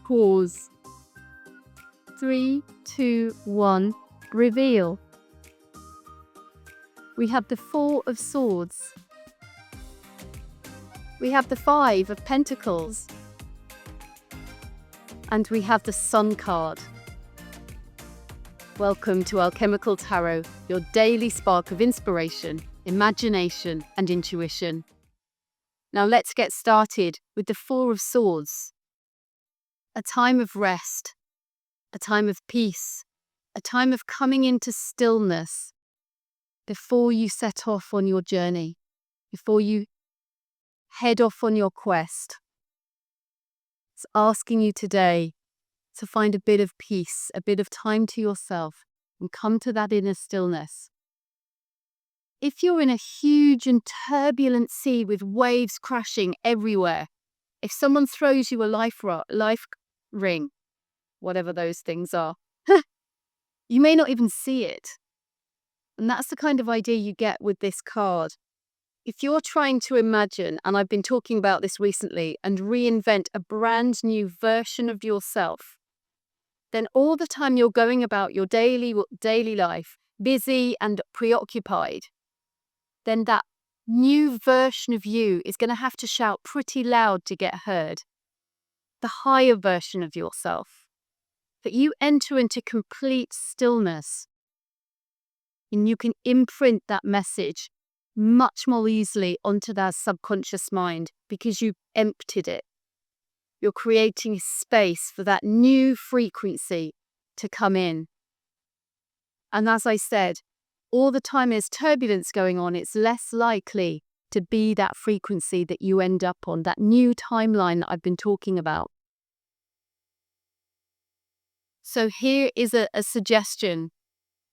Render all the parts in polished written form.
Pause. 3, 2, 1. Reveal. We have the Four of Swords. We have the Five of Pentacles. And we have the Sun card. Welcome to Alchemical Tarot, your daily spark of inspiration, imagination, and intuition. Now let's get started with the Four of Swords. A time of rest, a time of peace, a time of coming into stillness before you set off on your journey, before you head off on your quest. It's asking you today to find a bit of peace, a bit of time to yourself, and come to that inner stillness. If you're in a huge and turbulent sea with waves crashing everywhere, if someone throws you a life ring, whatever those things are, you may not even see it. And that's the kind of idea you get with this card. If you're trying to imagine, and I've been talking about this recently, and reinvent a brand new version of yourself, then all the time you're going about your daily life, busy and preoccupied, then that new version of you is going to have to shout pretty loud to get heard. The higher version of yourself. That you enter into complete stillness. And you can imprint that message much more easily onto that subconscious mind because you've emptied it. You're creating space for that new frequency to come in. And as I said, all the time there's turbulence going on, it's less likely to be that frequency that you end up on, that new timeline that I've been talking about. So here is a suggestion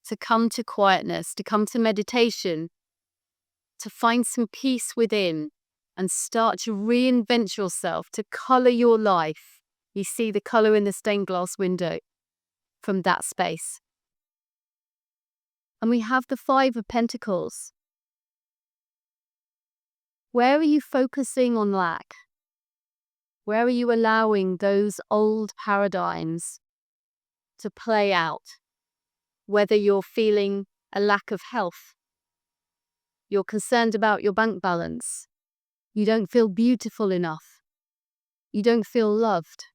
to come to quietness, to come to meditation, to find some peace within and start to reinvent yourself, to colour your life. You see the colour in the stained glass window from that space. And we have the Five of Pentacles. Where are you focusing on lack? Where are you allowing those old paradigms to play out? Whether you're feeling a lack of health, you're concerned about your bank balance, you don't feel beautiful enough, you don't feel loved.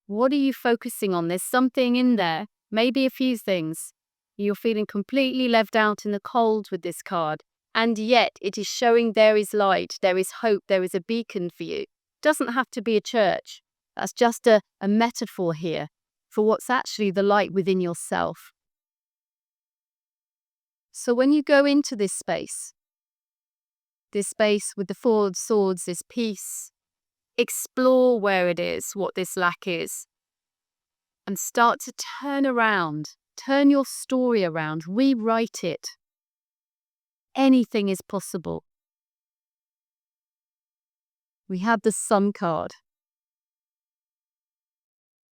What are you focusing on? There's something in there, maybe a few things. You're feeling completely left out in the cold with this card, and yet it is showing there is light, there is hope, there is a beacon for you. It doesn't have to be a church. That's just a metaphor here for what's actually the light within yourself. So when you go into this space with the Four of Swords, this peace, explore where it is, what this lack is, and start to turn your story around, rewrite it. Anything is possible. We have the Sun card.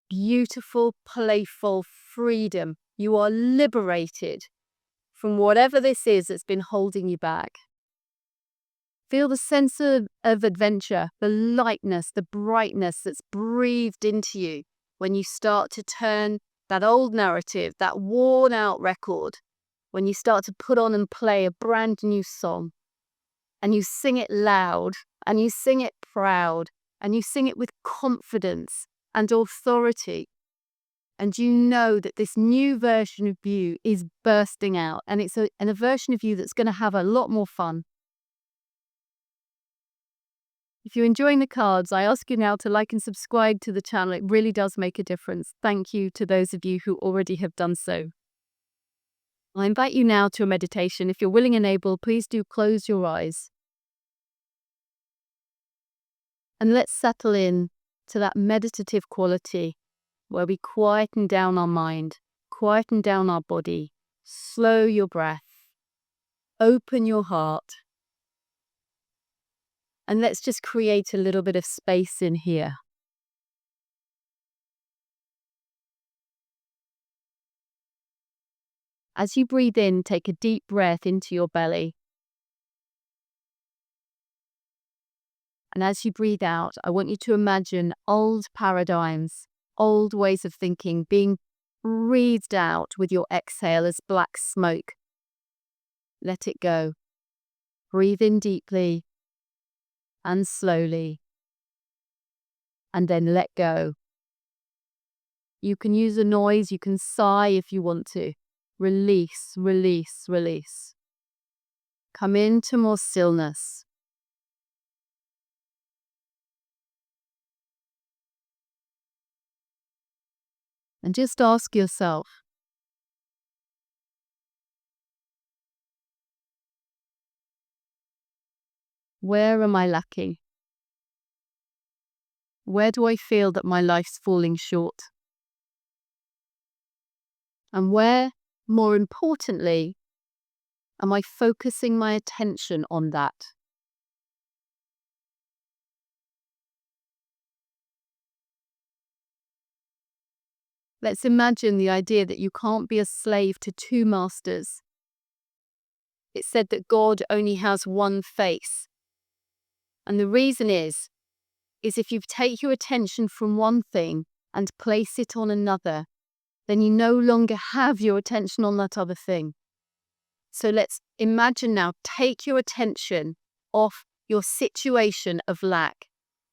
Beautiful, playful freedom. You are liberated from whatever this is that's been holding you back. Feel the sense of adventure, the lightness, the brightness that's breathed into you when you start to turn that old narrative, that worn out record, when you start to put on and play a brand new song, and you sing it loud, and you sing it proud, and you sing it with confidence and authority. And you know that this new version of you is bursting out, and it's a version of you that's going to have a lot more fun. If you're enjoying the cards, I ask you now to like and subscribe to the channel. It really does make a difference. Thank you to those of you who already have done so. I invite you now to a meditation. If you're willing and able, please do close your eyes. And let's settle in to that meditative quality where we quieten down our mind, quieten down our body, slow your breath, open your heart. And let's just create a little bit of space in here. As you breathe in, take a deep breath into your belly. And as you breathe out, I want you to imagine old paradigms old ways of thinking being breathed out with your exhale as black smoke. Let it go. Breathe in deeply and slowly, and then let go. You can use a noise, you can sigh if you want to. Release, release, release. Come into more stillness. And just ask yourself, where am I lacking? Where do I feel that my life's falling short? And where, more importantly, am I focusing my attention on that? Let's imagine the idea that you can't be a slave to two masters. It's said that God only has one face. And the reason is if you take your attention from one thing and place it on another, then you no longer have your attention on that other thing. So let's imagine now, take your attention off your situation of lack.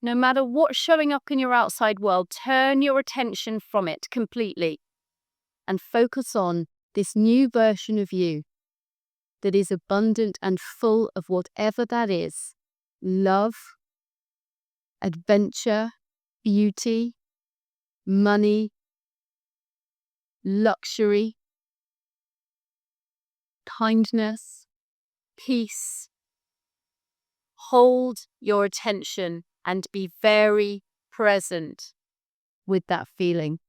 No matter what's showing up in your outside world, turn your attention from it completely and focus on this new version of you that is abundant and full of whatever that is: love, adventure, beauty, money, luxury, kindness, peace. Hold your attention and be very present with that feeling.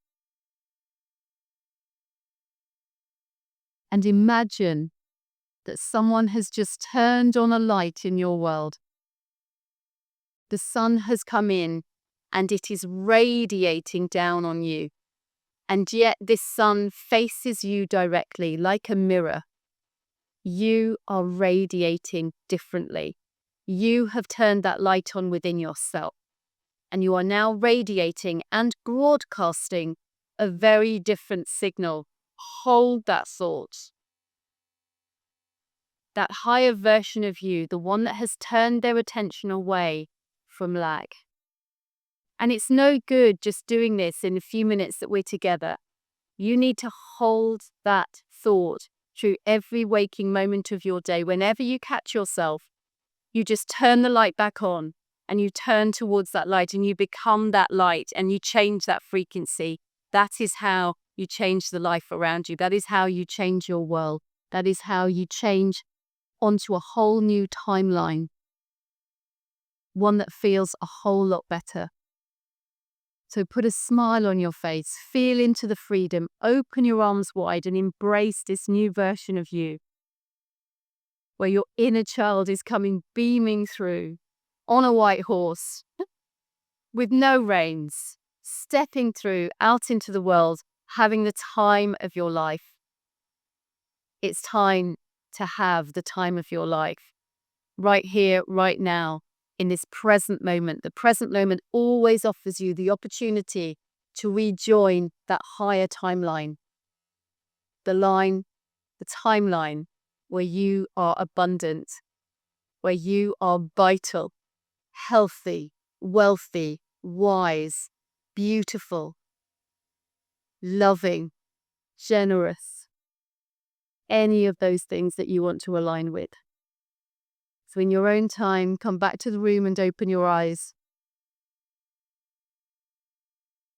And imagine that someone has just turned on a light in your world. The sun has come in and it is radiating down on you. And yet this sun faces you directly like a mirror. You are radiating differently. You have turned that light on within yourself. And you are now radiating and broadcasting a very different signal. Hold that thought. That higher version of you, the one that has turned their attention away from lack. And it's no good just doing this in a few minutes that we're together. You need to hold that thought through every waking moment of your day. Whenever you catch yourself, you just turn the light back on and you turn towards that light and you become that light and you change that frequency. That is how you change the life around you. That is how you change your world. That is how you change onto a whole new timeline. One that feels a whole lot better. So put a smile on your face, feel into the freedom, open your arms wide and embrace this new version of you, where your inner child is coming beaming through on a white horse with no reins, stepping through out into the world, having the time of your life. It's time to have the time of your life, right here, right now. In this present moment. The present moment always offers you the opportunity to rejoin that higher timeline. The timeline where you are abundant, where you are vital, healthy, wealthy, wise, beautiful, loving, generous. Any of those things that you want to align with. So in your own time, come back to the room and open your eyes.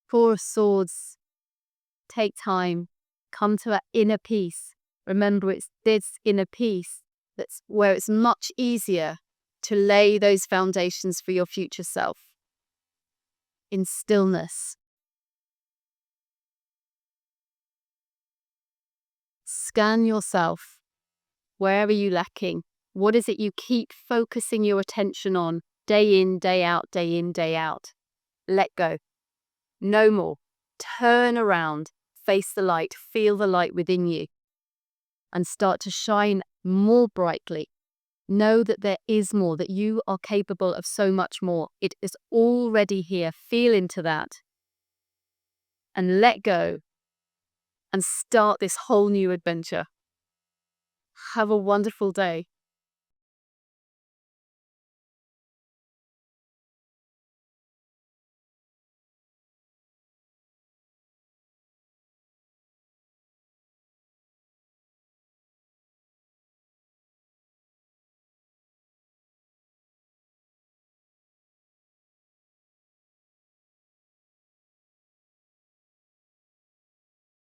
Four of Swords. Take time. Come to that inner peace. Remember, it's this inner peace that's where it's much easier to lay those foundations for your future self. In stillness. Scan yourself. Where are you lacking? What is it you keep focusing your attention on day in, day out, day in, day out? Let go. No more. Turn around, face the light, feel the light within you, and start to shine more brightly. Know that there is more, that you are capable of so much more. It is already here. Feel into that. and let go and start this whole new adventure. Have a wonderful day.